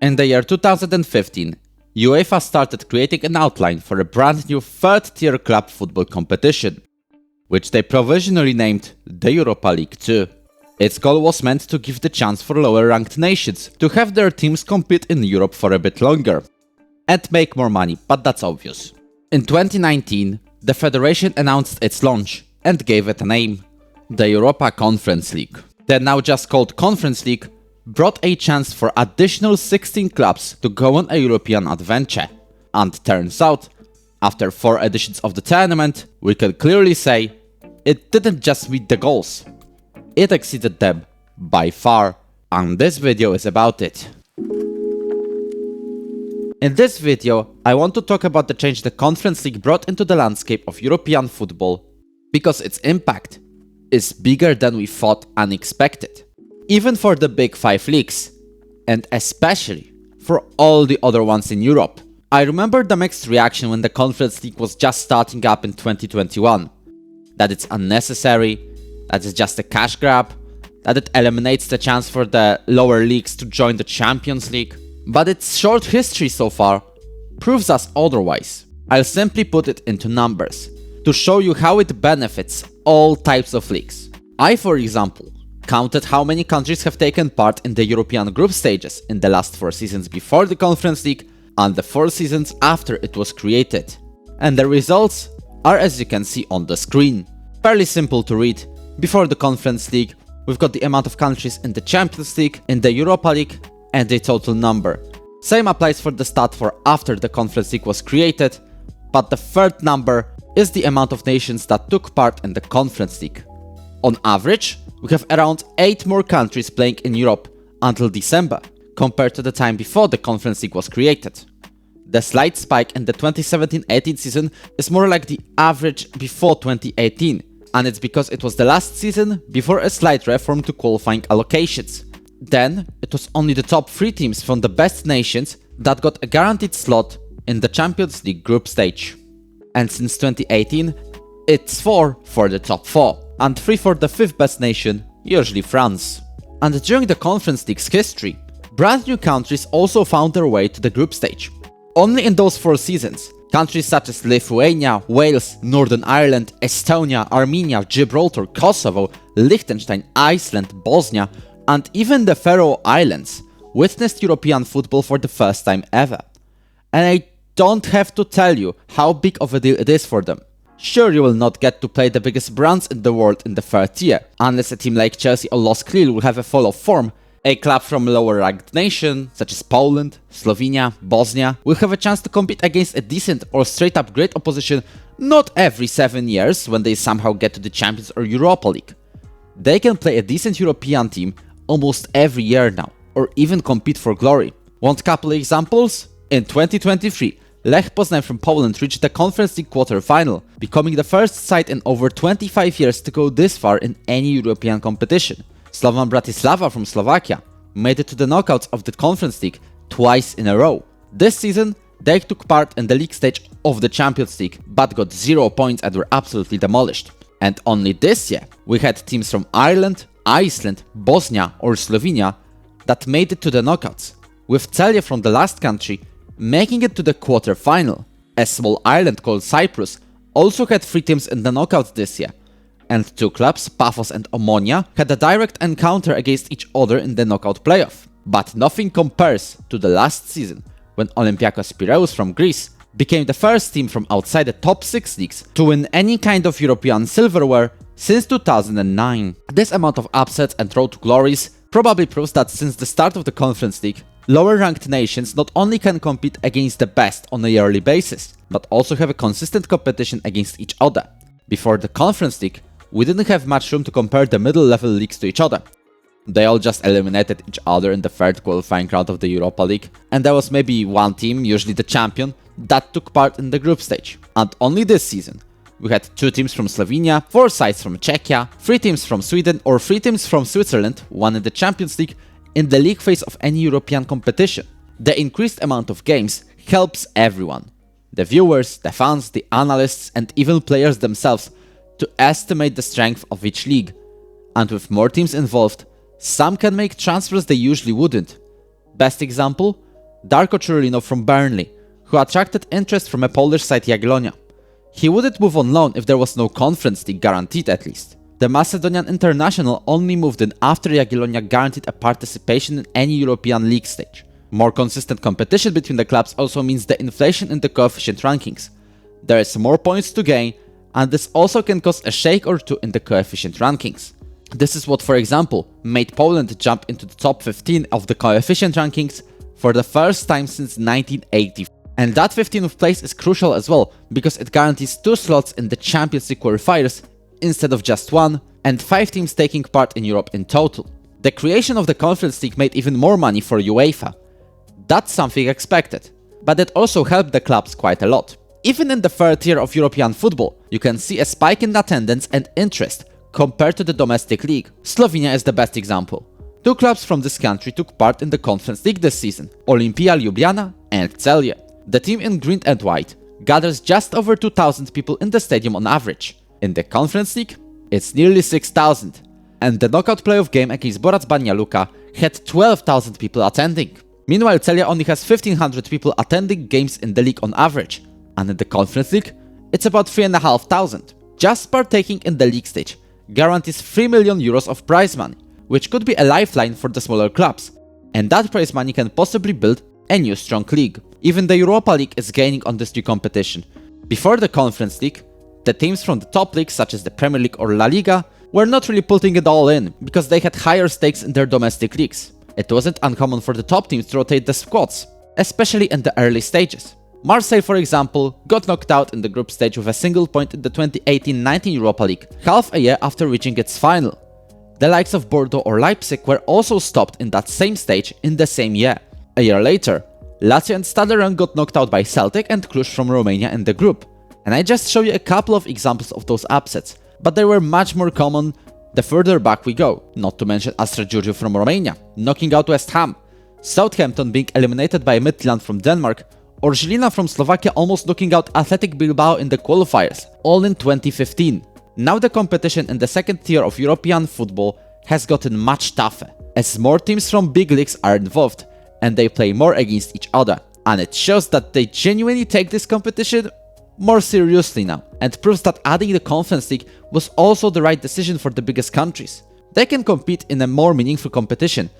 In the year 2015, UEFA started creating an outline for a brand new third-tier club football competition, which they provisionally named the Europa League 2. Its goal was meant to give the chance for lower-ranked nations to have their teams compete in Europe for a bit longer and make more money, but that's obvious. In 2019, the federation announced its launch and gave it a name, the UEFA Conference League. The now just called Conference League brought a chance for additional 16 clubs to go on a European adventure. And turns out, after 4 editions of the tournament, we can clearly say it didn't just meet the goals, it exceeded them by far, and this video is about it. In this video, I want to talk about the change the Conference League brought into the landscape of European football, because its impact is bigger than we thought and expected. Even for the big 5 leagues, and especially for all the other ones in Europe. I remember the mixed reaction when the Conference League was just starting up in 2021. That it's unnecessary, that it's just a cash grab, that it eliminates the chance for the lower leagues to join the Champions League. But its short history so far proves us otherwise. I'll simply put it into numbers, to show you how it benefits all types of leagues. I, for example, counted how many countries have taken part in the European group stages in the last 4 seasons before the Conference League and the 4 seasons after it was created. And the results are, as you can see on the screen. Fairly simple to read. Before the Conference League, we've got the amount of countries in the Champions League, in the Europa League, and the total number. Same applies for the stat for after the Conference League was created, but the third number is the amount of nations that took part in the Conference League. On average, we have around 8 more countries playing in Europe until December, compared to the time before the Conference League was created. The slight spike in the 2017-18 season is more like the average before 2018, and it's because it was the last season before a slight reform to qualifying allocations. Then, it was only the top 3 teams from the best nations that got a guaranteed slot in the Champions League group stage. And since 2018, it's 4 for the top 4, and 3 for the 5th best nation, usually France. And during the Conference League's history, brand new countries also found their way to the group stage. Only in those 4 seasons, countries such as Lithuania, Wales, Northern Ireland, Estonia, Armenia, Gibraltar, Kosovo, Liechtenstein, Iceland, Bosnia, and even the Faroe Islands witnessed European football for the first time ever. And I don't have to tell you how big of a deal it is for them. Sure, you will not get to play the biggest brands in the world in the 3rd year, unless a team like Chelsea or Lost Lille will have a fall of form. A club from a lower-ranked nation, such as Poland, Slovenia, Bosnia, will have a chance to compete against a decent or straight-up great opposition not every 7 years when they somehow get to the Champions or Europa League. They can play a decent European team almost every year now, or even compete for glory. Want a couple of examples? In 2023, Lech Poznań from Poland reached the Conference League quarter-final, becoming the first side in over 25 years to go this far in any European competition. Slovan Bratislava from Slovakia made it to the knockouts of the Conference League twice in a row. This season, they took part in the league stage of the Champions League, but got 0 points and were absolutely demolished. And only this year, we had teams from Ireland, Iceland, Bosnia or Slovenia that made it to the knockouts, with Celje from the last country making it to the quarter-final. A small island called Cyprus also had 3 teams in the knockouts this year, and 2 clubs, Paphos and Omonia, had a direct encounter against each other in the knockout playoff. But nothing compares to the last season, when Olympiacos Piraeus from Greece became the first team from outside the top 6 leagues to win any kind of European silverware since 2009. This amount of upsets and road to glories probably proves that since the start of the Conference League, lower-ranked nations not only can compete against the best on a yearly basis, but also have a consistent competition against each other. Before the Conference League, we didn't have much room to compare the middle-level leagues to each other. They all just eliminated each other in the 3rd qualifying round of the Europa League, and there was maybe one team, usually the champion, that took part in the group stage. And only this season, we had 2 teams from Slovenia, 4 sides from Czechia, 3 teams from Sweden or 3 teams from Switzerland, 1 in the Champions League, in the league phase of any European competition. The increased amount of games helps everyone. The viewers, the fans, the analysts and even players themselves to estimate the strength of each league. And with more teams involved, some can make transfers they usually wouldn't. Best example? Darko Churlino from Burnley, who attracted interest from a Polish side Jagiellonia. He wouldn't move on loan if there was no Conference League guaranteed at least. The Macedonian international only moved in after Jagiellonia guaranteed a participation in any European League stage. More consistent competition between the clubs also means the inflation in the coefficient rankings. There is more points to gain, and this also can cause a shake or two in the coefficient rankings. This is what, for example, made Poland jump into the top 15 of the coefficient rankings for the first time since 1980. And that 15th place is crucial as well, because it guarantees 2 slots in the Champions League qualifiers instead of just 1, and 5 teams taking part in Europe in total. The creation of the Conference League made even more money for UEFA. That's something expected, but it also helped the clubs quite a lot. Even in the third tier of European football, you can see a spike in attendance and interest compared to the domestic league. Slovenia is the best example. 2 clubs from this country took part in the Conference League this season, Olimpia Ljubljana and Celje. The team in green and white gathers just over 2,000 people in the stadium on average. In the Conference League, it's nearly 6,000, and the knockout playoff game against Borac Banja Luka had 12,000 people attending. Meanwhile, Celje only has 1,500 people attending games in the league on average, and in the Conference League, it's about 3,500. Just partaking in the league stage guarantees 3 million euros of prize money, which could be a lifeline for the smaller clubs, and that prize money can possibly build a new strong league. Even the Europa League is gaining on this new competition. Before the Conference League, the teams from the top leagues such as the Premier League or La Liga were not really putting it all in, because they had higher stakes in their domestic leagues. It wasn't uncommon for the top teams to rotate the squads, especially in the early stages. Marseille, for example, got knocked out in the group stage with a single point in the 2018-19 Europa League, half a year after reaching its final. The likes of Bordeaux or Leipzig were also stopped in that same stage in the same year. A year later, Lazio and Stade Rennes got knocked out by Celtic and Cluj from Romania in the group. And I just show you a couple of examples of those upsets, but they were much more common the further back we go, not to mention Astra Giurgiu from Romania, knocking out West Ham, Southampton being eliminated by Midtjylland from Denmark, or Žilina from Slovakia almost knocking out Athletic Bilbao in the qualifiers, all in 2015. Now the competition in the second tier of European football has gotten much tougher, as more teams from big leagues are involved, and they play more against each other. And it shows that they genuinely take this competition more seriously now, and proves that adding the Conference League was also the right decision for the biggest countries. They can compete in a more meaningful competition,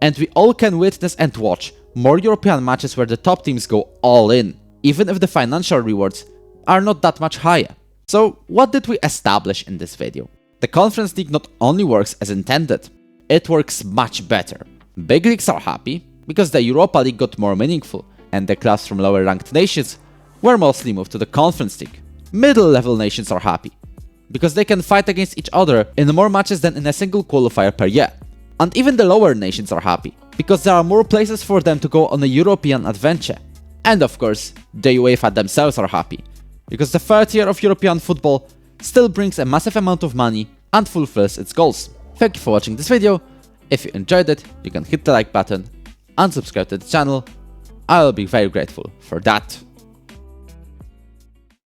and we all can witness and watch more European matches where the top teams go all in, even if the financial rewards are not that much higher. So what did we establish in this video? The Conference League not only works as intended, it works much better. Big leagues are happy because the Europa League got more meaningful, and the clubs from lower ranked nations were mostly moved to the Conference League. Middle level nations are happy because they can fight against each other in more matches than in a single qualifier per year. And even the lower nations are happy because there are more places for them to go on a European adventure. And of course, the UEFA themselves are happy because the third tier of European football still brings a massive amount of money and fulfills its goals. Thank you for watching this video. If you enjoyed it, you can hit the like button and subscribe to the channel. I will be very grateful for that.